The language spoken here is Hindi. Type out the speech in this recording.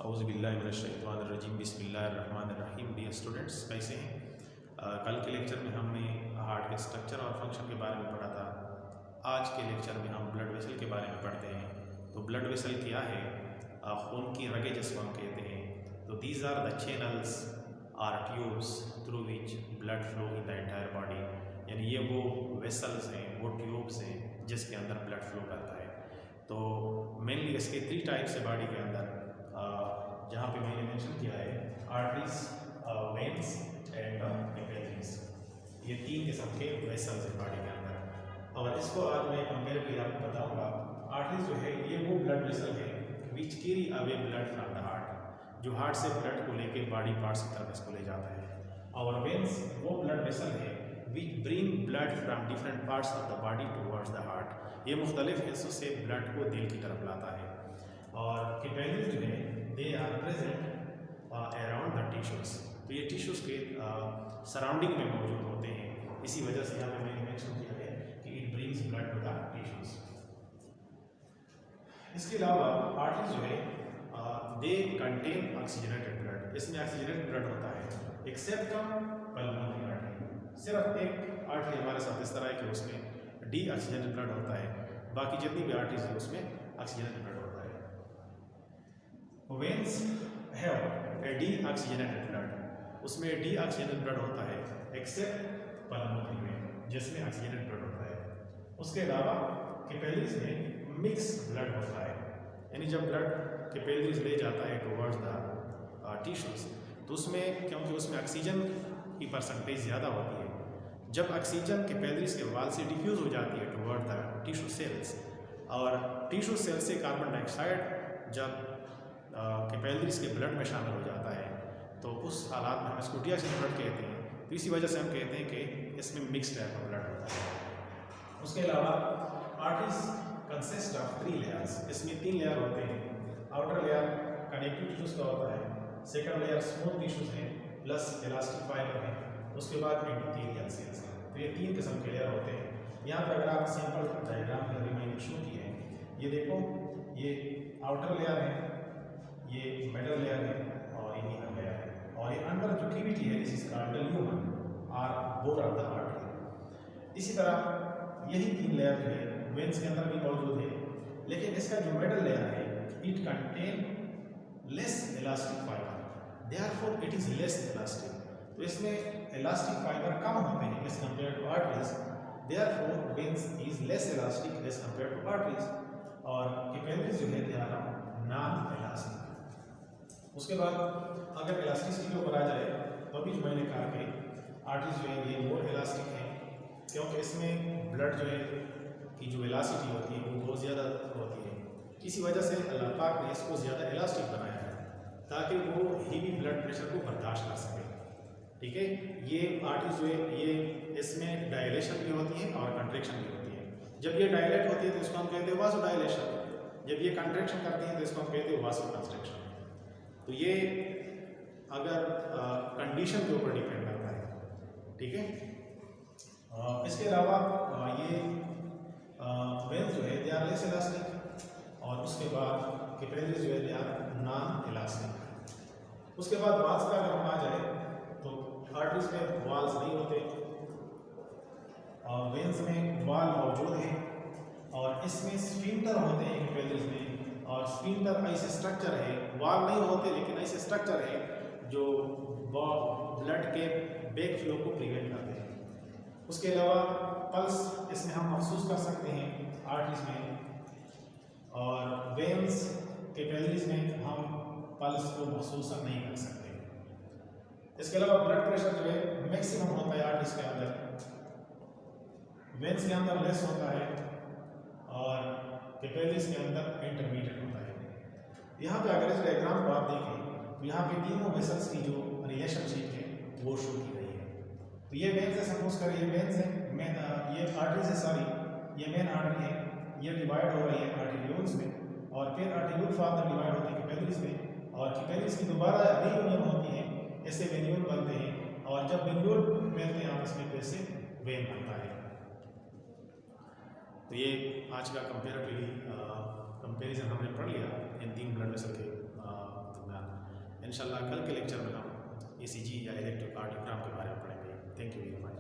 औज़ुबिल्लाहिमिनश्शैतानिर्रजीम बिस्मिल्लाहिर्रहमानिर्रहीम। डियर स्टूडेंट्स, कैसे हैं? कल के लेक्चर में हमने हार्ट के स्ट्रक्चर और फंक्शन के बारे में पढ़ा था। आज के लेक्चर में हम ब्लड वेसल के बारे में पढ़ते हैं। तो ब्लड वेसल क्या है? खून की रगे जिसको हम कहते हैं। तो these are the channels are tubes through which blood flow in the entire body. यानी ये वो वेसल्स हैं, वो ट्यूब्स हैं जिसके अंदर ब्लड फ्लो करता है। तो मेनली इसके 3 टाइप्स है बॉडी के अंदर, जहाँ पे मैंने मेंशन किया है आर्टरीज, वेन्स एंड कैपिलरीज। ये 3 किस्म के वेसल्स हैं बॉडी के अंदर। और इसको आज मैं कंपेरेटिवली आपको बताऊंगा। आर्टरीज जो है ये वो ब्लड वेसल है which carry away blood from the heart, जो हार्ट से ब्लड को लेके बॉडी पार्ट्स की तरफ इसको ले जाता है। और वेन्स वो ब्लड वेसल है विच bring blood from different parts of the body towards the heart. ये मुख्तलिफ हिस्सों से ब्लड को दिल की तरफ लाता है। और कैपिलरीज जो है they are present around the tissues. तो ये टिश्यूज के सराउंडिंग में मौजूद होते हैं। इसी वजह से यहाँ पे मैंने मेंशन किया है कि it brings blood to the tissues. इसके अलावा आर्टरीज जो है दे कंटेन ऑक्सीजनेटेड ब्लड। इसमें ऑक्सीजनेटेड ब्लड होता है एक्सेप्ट पल्मोनरी आर्टरी। सिर्फ एक आर्टरी हमारे साथ इस तरह है कि उसमें डी ऑक्सीजनेटेड ब्लड होता है, बाकी जितनी भी आर्टरीज है उसमें ऑक्सीजनेटेड ब्लड होता है। Veins have A D oxygenated blood, उसमें डी ऑक्सीजनेटेड ब्लड होता है एक्सेप्ट पल्मोनरी वेन जिसमें ऑक्सीजनेटेड ब्लड होता है। उसके अलावा कैपिलरीज में मिक्स ब्लड होता है, यानी जब ब्लड कैपिलरीज ले जाता है टुवर्ड्स द टिश्यूज तो उसमें, क्योंकि उसमें ऑक्सीजन की परसेंटेज ज़्यादा होती है, जब ऑक्सीजन कैपिलरीज के वाल से डिफ्यूज़ हो जाती है टुवर्ड द टिश्यू सेल्स, और टिश्यू सेल से कार्बन डाइऑक्साइड जब कैपिलरीज के ब्लड में शामिल हो जाता है तो उस हालात में हम इसको डीऑक्सीजनेटेड ब्लड कहते हैं। तो इसी वजह से हम कहते हैं कि इसमें मिक्स टाइप का ब्लड होता है। उसके अलावा आर्टरीज कंसिस्ट ऑफ 3 लेयर्स। इसमें 3 लेयर होते हैं। आउटर लेयर कनेक्टिव टिश्यूज का होता है, सेकंड लेयर स्मूथ टिश्यूज है प्लस इलास्टिक फाइबर है, उसके बाद एंडोथेलियल सेल्स है। तो ये 3 किस्म के लेयर होते हैं। यहाँ पर अगर आप सिंपल डायग्राम में मैंने शो किए हैं, ये देखो, ये आउटर लेयर है, ये मिडल लेयर है और ये इनर लेयर है, और ये अंडर जो कैविटी है दिस इज कॉल्ड ल्यूमन और बोर ऑफ द आर्टरी। इसी तरह यही 3 लेयर जो है वेन्स के अंदर भी मौजूद है, लेकिन इसका जो मिडल लेयर है it contain less elastic fiber, therefore it is less elastic. तो इसमें इलास्टिक फाइबर कम होते हैं as compare to arteries, therefore veins is less elastic as compare to arteries. और कैपिलरीज जो है दे आर नॉन इलास्टिक। उसके बाद अगर इलास्टिसिटी के ऊपर आ जाए तो अभी जो मैंने कहा कि आर्टरीज जो है ये मोर इलास्टिक है, क्योंकि इसमें ब्लड जो है की जो इलास्टिसिटी होती है वो बहुत ज़्यादा होती है। इसी वजह से अल्लाह पाक ने इसको ज़्यादा इलास्टिक बनाया है ताकि वो हेवी ब्लड प्रेशर को बर्दाश्त कर सके। ठीक है, ये आर्टरीज जो है ये इसमें डायलेशन भी होती है और कंट्रैक्शन भी होती है। जब ये डायलेट होती है तो इसको हम कहते हैं वासो डायलेशन, जब ये कंट्रैक्शन करती है तो इसको हम कहते हैं वासो कंस्ट्रक्शन। तो ये अगर कंडीशन के ऊपर डिपेंड करता है। ठीक है, इसके अलावा ये वेन्स जो है दे आर लेस इलास्टिक, और उसके बाद कैपिलरीज जो है दे आर नॉन इलास्टिक। उसके बाद वाल्स पर अगर हम आ जाए तो आर्टरीज में वाल्स नहीं होते, और वेन्स में वाल मौजूद है, और इसमें स्फिंक्टर होते हैं कैपिलरीज में। और स्फिंक्टर ऐसे स्ट्रक्चर है, वाल नहीं होते लेकिन ऐसे स्ट्रक्चर है जो ब्लड के बैक फ्लो को प्रिवेंट करते हैं। उसके अलावा पल्स इसमें हम महसूस कर सकते हैं आर्टरीज में, और वेन्स कैपिलरीज में हम पल्स को महसूस नहीं कर सकते। इसके अलावा ब्लड प्रेशर जो है मैक्सिमम होता है आर्टरीज के अंदर, वेन्स के अंदर लेस होता है, और कैपिलरीज के अंदर इंटरमीडिएट होता है। यहाँ पे अगर इस डायग्राम को आप देखें तो यहाँ पे तीनों वेसल्स की जो रिलेशनशिप है वो शो की गई है। तो ये वेन्स है, सपोज करें ये वेन्स है, ये आर्टरीज है, सॉरी ये मेन आर्टरी है, ये डिवाइड हो रही है आर्टेरियोल्स में, और फिर आर्टेरियोल फार्दर डिवाइड होती है कैपिलरीज में, और कैपिलरीज की दोबारा रीयूनियन होती है, ऐसे वेन्यूल बनते हैं, और जब वेन्यूल मिलते हैं आपस में तो इससे वेन बनता है। तो ये आज का कंपेरेटिवली कंपेरिजन हमने पढ़ लिया इन 3 ब्लड वेसल के दरमियान। इंशाल्लाह कल के लेक्चर में हम ECG या इलेक्ट्रोकार्डियोग्राम के बारे में पढ़ेंगे। Thank you very much.